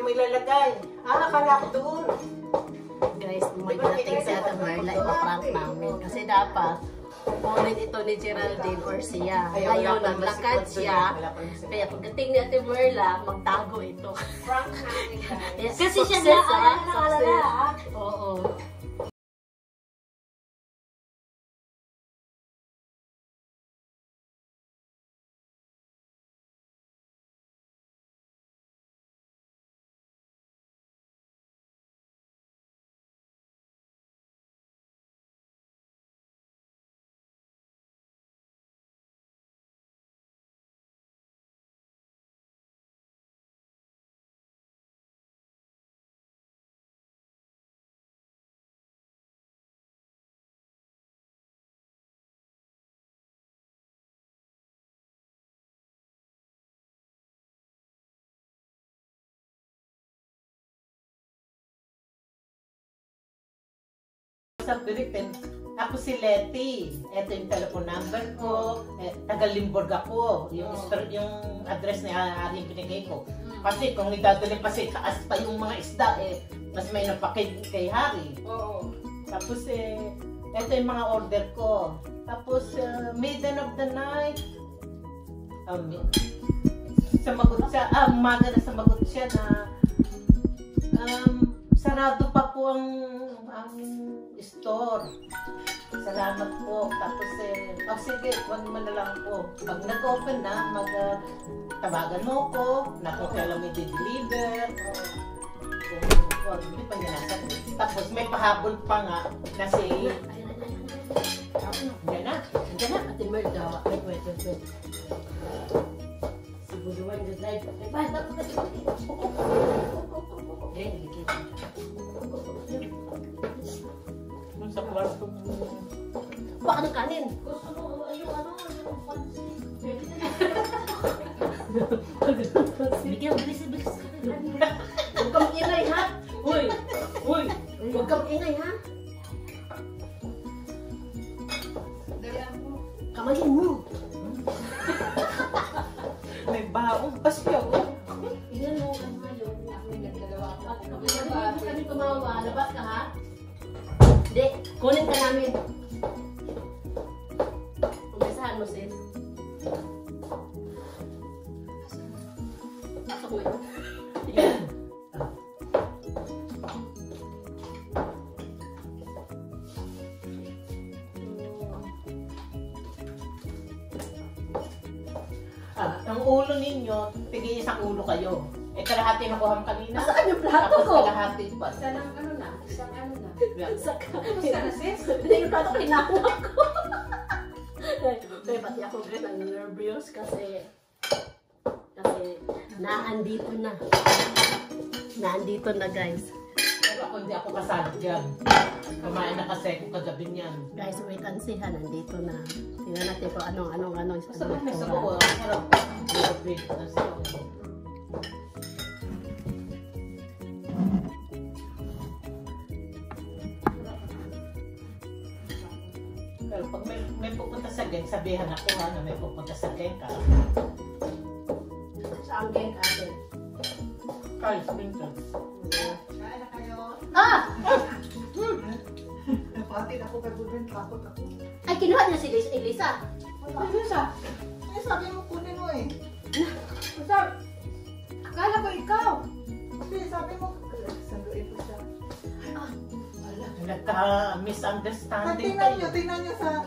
mo ilalagay? Ah, akala ko doon. Guys, magdating si Ate Marla, ipaprank namin. Kasi dapat, kukunin ito ni Geraldine or siya. Ngayon, naglakad siya. Kaya pagdating ni Ate Marla, magtago ito. Prank namin, guys. Kasi siya na, oo. Sa Philippines, ako si Letty. Ito yung telephone number ko. Taga Limburg ako. Yung address ni Ari yung pinigay ko. Kasi kung idadali pa sa taas pa yung mga isda, mas may napakay kay Hari. Oo. Tapos ito yung mga order ko. Tapos midden of the night, sumagot siya, umaga na sumagot siya na sarado pa po ang store. Salamat po. Tapos sige, wag mo na lang po. Pag nag-open na, tawagan mo ko, na kung kailan may deliver. Wag, hindi pa niya nasabi. Tapos may pahabol pa nga na si... Diyan na. Ate Marla, wait. Siguraduhan yung drive. Basta ko kasi sa kwarto mo. Baka ng kanin. Bigyan, bilis. Huwag kang ingay, ha? Uy! Huwag kang ingay, ha? Kamalin mo. May baong kasi ako. Tingnan mo, Pag kami tumawa, labas ka, ha? Hindi, kunin ka namin. Umpisahan mo, sis. Pasok mo yun. Ang ulo ninyo, tigil isang ulo kayo. Kalahati nakuha mo kanina. Saan yung plato ko? Kalahati pa. Isang ano na. Basta na, sis. Hindi yung plato kinakawak ko. Kaya pati ako rin ang nervous kasi naandito na guys. Pero ako hindi ako kasali dyan. Kumain na kasi ako kagabi niyan. Guys, wait and see ha, nandito na. Tingnan natin kung anong Basta may sabaw. Harap. Big na siya. Pero pag may pupunta sa geng, sabihan ako na may pupunta sa geng ka. Saan geng ate? Carl Sprinter. Kain na kayo. Napatid ako kay Budin, takot ako. Ay, kinuha niya si Elisa. Ay, Lisa! Ay, sabi mo kunin mo eh. Basta, akala ko ikaw. Kasi sabi mo, sanduin ko siya. Nagka-misunderstanding Tingnan nyo sa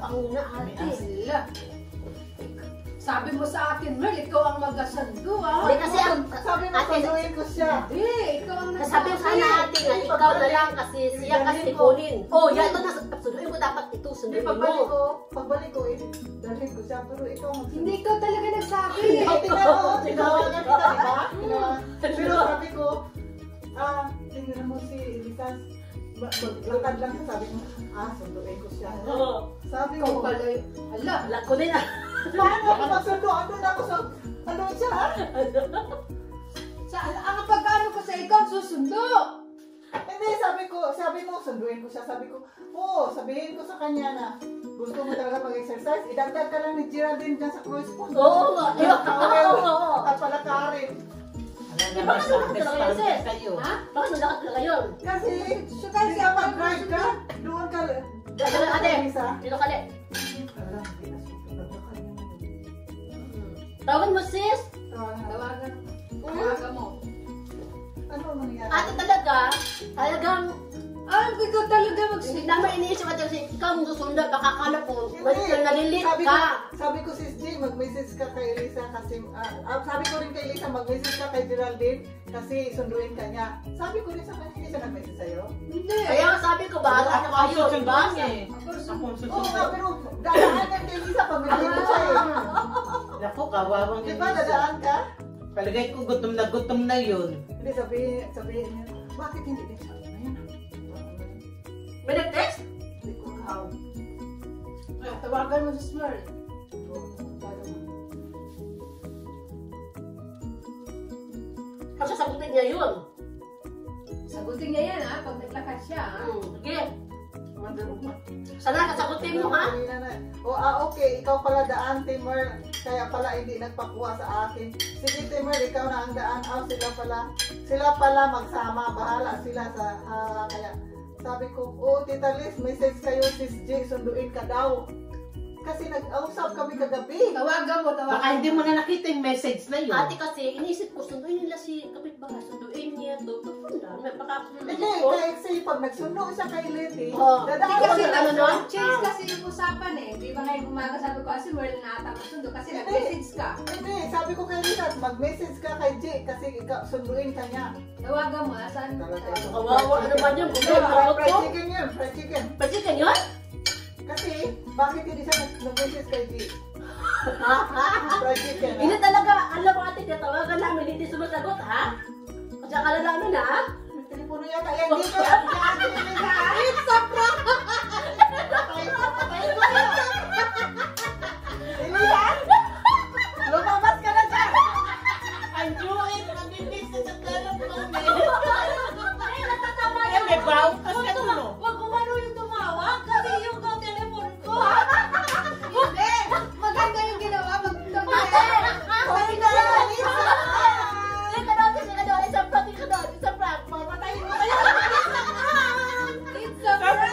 Ang una ate. Sila. Sabi mo sa akin, Merl, ikaw ang mag-asando, ah. Hindi kasi sabi mo, sanduin ko siya. Hindi, ikaw ang Sabi ko sana ate nga, ikaw na lang kasi siya kasi kunin. Oh, yan ito na. Sunduin mo dapat ito. Sunduin mo. Pagbalik ko, dalhin ko siya. Pero ikaw Hindi ikaw talaga nagsabi. Tingnan mo, tinawagan kita, diba? Pero sabi ko, tingnan mo si Elisa. Lakad lang siya, sabi mo, sunduin ko siya. Sabi Ikaw mo, pala, ala. Kunin na. paano ako masundo? Andun ako sa, ano siya ha? Ang pag-ano ko sa ikaw, susundo. Hindi, sabi mo, sunduin ko siya. Sabi ko, sabihin ko sa kanya na gusto mo talaga mag-exercise, idagdag ka lang ni Geraldine dyan sa cruise po. Oo. At palakarin. bakit naglakat ka ngayon, sis? kayo. Ha? Bakit naglakat ka ngayon? Kasi siya mag-drive ka. Doon ka. Dala, ate. Isa. Dito ka, le. Alam, hindi na super. Tawagan mo, sis. Tawagan mo. Ano nangyari? Ate talagang, Ikaw talaga hindi naman iniisip at kasi ikaw ang susunod, baka kala ko, Hindi. nalilit Sabi ka. Sabi ko, Sis J, mag-message ka kay Lisa kasi, sabi ko rin kay Lisa, mag-message ka kay Geraldine kasi sunduin ka niya. Sabi ko rin sa kanya, hindi siya nag-message sa'yo. Hindi. Kaya nga sabi ko, bahala ka kayo, diba? Oo nga, pero dadaan ka kay Lisa pag may dito siya eh. Naku, kawawang Di ba, dadaan ka? Palagay ko gutom na yun. Hindi, sabihin niya, bakit hindi din siya? Ayun. May nag-text? Hindi ko how. Tawagan mo si Smurl. Kasi sagutin niya yun. Sagutin niya yan ha, pag naglakad siya ha. Sige. Sana kasagutin mo ha? Okay, ikaw pala daan, Timur. Kaya pala hindi nagpakuha sa akin. Sige, Timur, ikaw na ang daan. Sila pala magsama. Bahala sila sa, kaya sabi ko, Tita Liz, message kayo, Sis J, sunduin ka daw. Kasi nag-ausap kami kagabi. Tawagan mo. Baka hindi mo na nakita yung message na yun. Ate kasi, inisip ko, sunduin nila si kapitbahay, sunduin niya to. Baka, Hindi, kasi pag nagsundo siya kay Letty, Hindi kasi ano nun? change kasi yung usapan eh. Di ba ngayong umaga sabi ko, si Merl na ata masundo kasi nag-message ka. Hindi, sabi ko kay Lisa, mag-message ka kay J kasi ikaw sunduin ka niya. Tawagan mo, asan? kawawa naman yun. Fried chicken yun, fried chicken. Pwede ka yun? Kasi, bakit hindi siya nag-message kay J? Fried chicken, ha? Hindi talaga, alam mo ate, tatawagan namin, hindi sumasagot ha? Kasi akala namin ha? Telepono yata, yan dito. It's a prank! Lumabas ka na dyan! Anjuin, mabibis sa talong kami. Ay, natatawa Eh, may baw ka sa tulo. Huwag kumano yung tumawag kasi yung telephone ko. Hindi! Maganda yung ginawa. Ate! Sorry ka lang! Hindi ka doon kasi ano, isang prank, isang prank. Mamatayin mo kayo. It's a prank!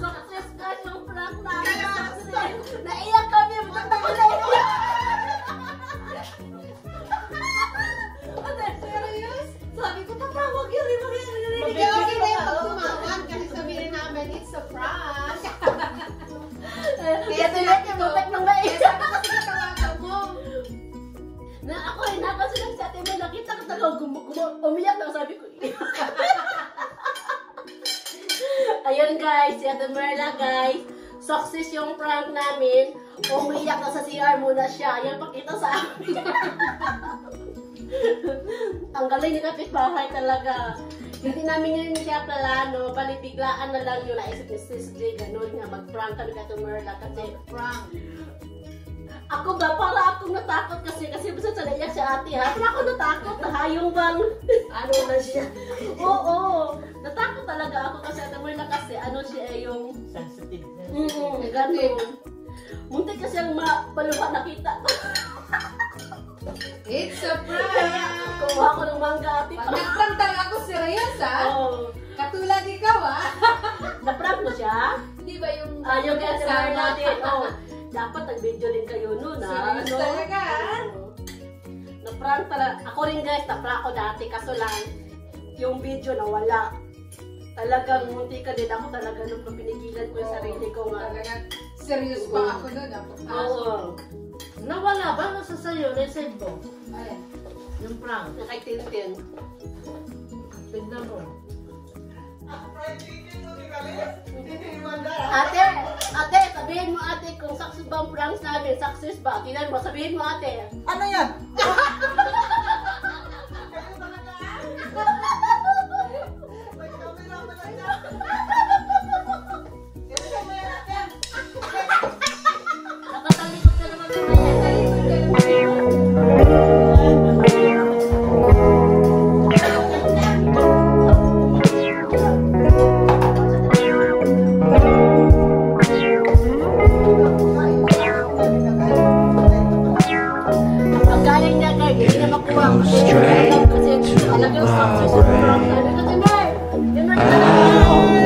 Success ka yung prank namin. Naiyak kami. Matatawa na iyak. Ate, serious? Sabi ko, tatawag yun. Hindi okay na yung pag-tumawag kasi sabihin namin, it's a prank. Kaya tuloy yung butak ng maiyak. Kasi tawagan mo. Na ako ay nakasunod sa atin mo, nakita ko talaga umiyak na sabi ko. Ayun guys, si Ate Merla guys, success yung prank namin. Umiyak na sa CR muna siya. Ayan, pakita sa amin. Ang galing ni kapitbahay talaga. Hindi namin yun siya plano, balibiglaan na lang yung naisip ni Sis J, ganun nga, mag-prank kami ka Merla kasi Prank. ako ba, para akong natakot kasi basta sa naiyak si ate ha, para ako natakot ha, yung bang, ano na siya. Oo, natakot talaga ako kasi Ate Merla kasi, ano siya yung, Sensitive. ganun. Muntik kasi ang mapaluha nakita. It's a prank! Kuha ko ng mangga ate. Pag nagpantang ako serious ha? Oh, Katulad ikaw ha? na-prank mo siya? Di ba yung... Yung kaya Ate Merla din, oh. Dapat nag-video din kayo nun ha. Serious talaga, ha? Na-prank talaga. Ako rin guys, na-prank ko dati. Kaso lang, yung video nawala. Talagang munti ka din ako talaga nung pinigilan ko yung sarili ko nga. Talaga, serious pa ako nun. Oo. Nawala ba? Nasa sa'yo? Receive mo? Ayan. Yung prank. Yung kay Tintin. Tignan mo. Ate, sabihin mo ate kung success ba ang pranks namin. Success ba? Tingnan mo, sabihin mo ate. Ano yan? May camera pala dyan. Nakatalikod ka naman naman. galing niya kay hindi na makuha. Kasi alam niyo, sa sobrang ano na si Mar. Yun na